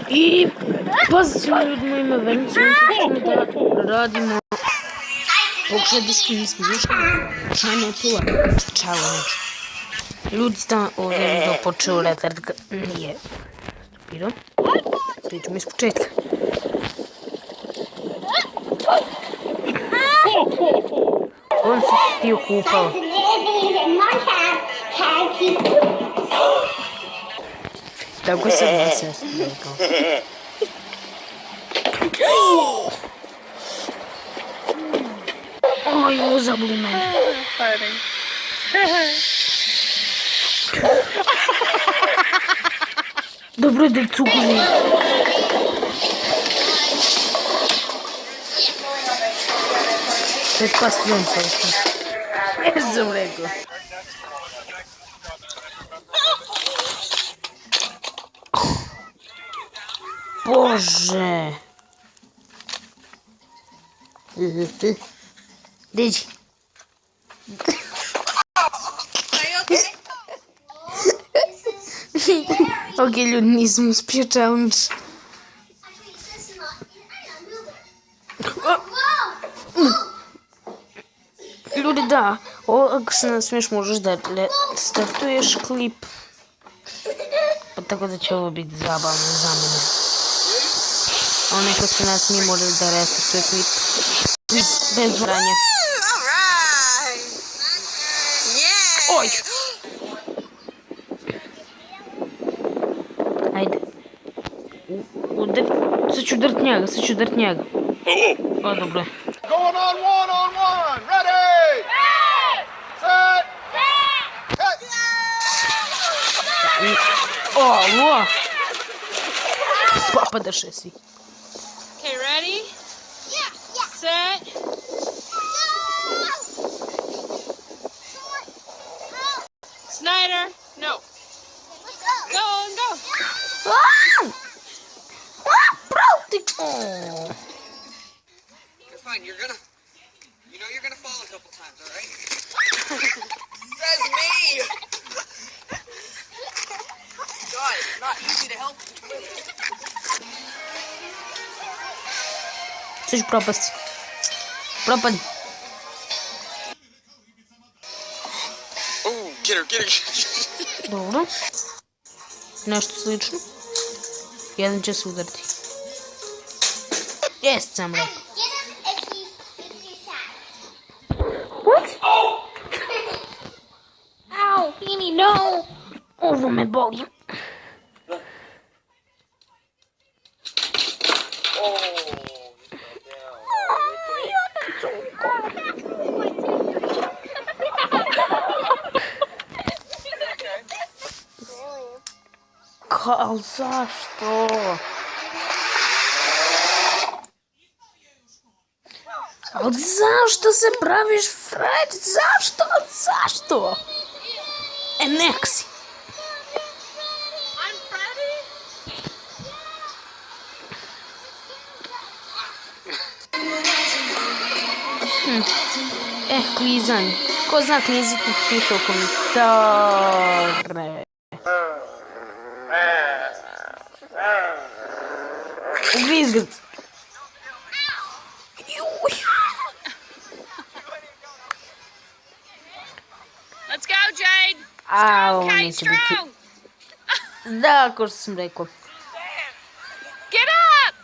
I pozdrav ljudima, ime Venica, ćemo da radimo pokušaj da skinismo China Challenge. Ljudi da ovdje video počeo retard nije stupiro. Pričamo iz početka. On se stio kupao. Tako sam ja se rekao. Oj, ovo zaboli mene. Dobro da je cukovi. Već pa stvojim se ovo. Ja sam rekao. Bože. Diđi. Ok, ljudi, nisam uspio challenge. Ljudi, da, ako se nasmiješ možeš da startuješ klip. Pa tako da će ovo biti zabavno za mene. A onaj ko se nasmije može da restartuje klip. Bez vranja. Oj! Ajde. Udari. Sad ću udart njega, O, dobro je. Going on one. Ready! Set! Alo! Papadaše svi. Okay, ready? Set. Snyder, no. Go. You're fine. You're gonna fall a couple times, all right? Says me. God, it's not easy to help. Sad ću propasti. Propadi. Oh, get her. Dobro. Nešto slično. Jedan će se udariti. Jest sam rekao. What? Au, Ini, no! Ovo me boli. Ali zašto? Ali zašto se praviš Fred? Zašto? Nek si. Klizanje. Ko zna kliziti, piše u komentare. Vizgat. Let's go, Jade. Ovo neće biti. Da, kao što sam rekao. Get up.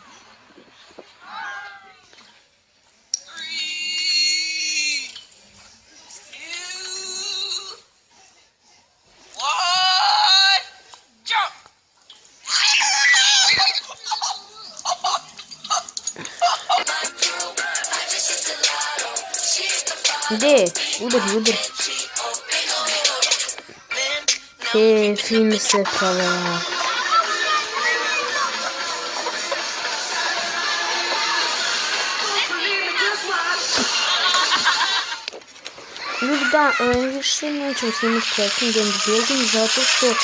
Gdje? Udari. Film se provela. Ljudi, da, više nećemo snimati Crafting and Building zato što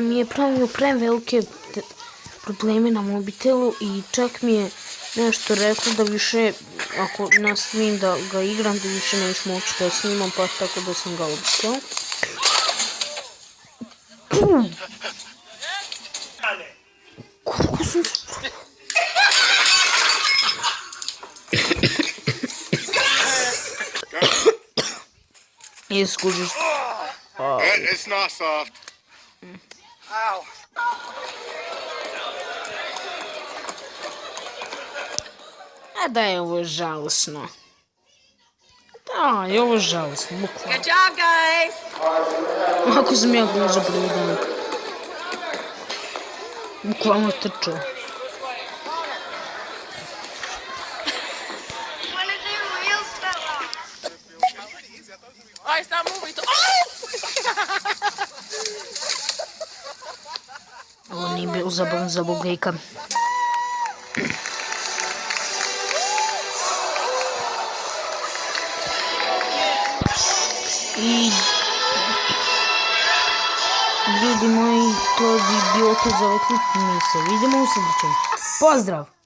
mi je pravio prevelike probleme na mobitelu i čak mi je nešto rekao da više, ako nastavim da ga igram, da više neću moći da snimam, pa tako da sam ga odustao. Не скажешь. It's not soft. Ow. А да, его жалостно. Да, его жалостно, буквально. Good job, guys. Ако змея го може приведенка. Буквално тъчо. All right, stop moving. Oh! Он не бил за бугейка. И... Люди мои, то би било то за ovaj klip. Mi se vidimo u sljedećem. Pozdrav!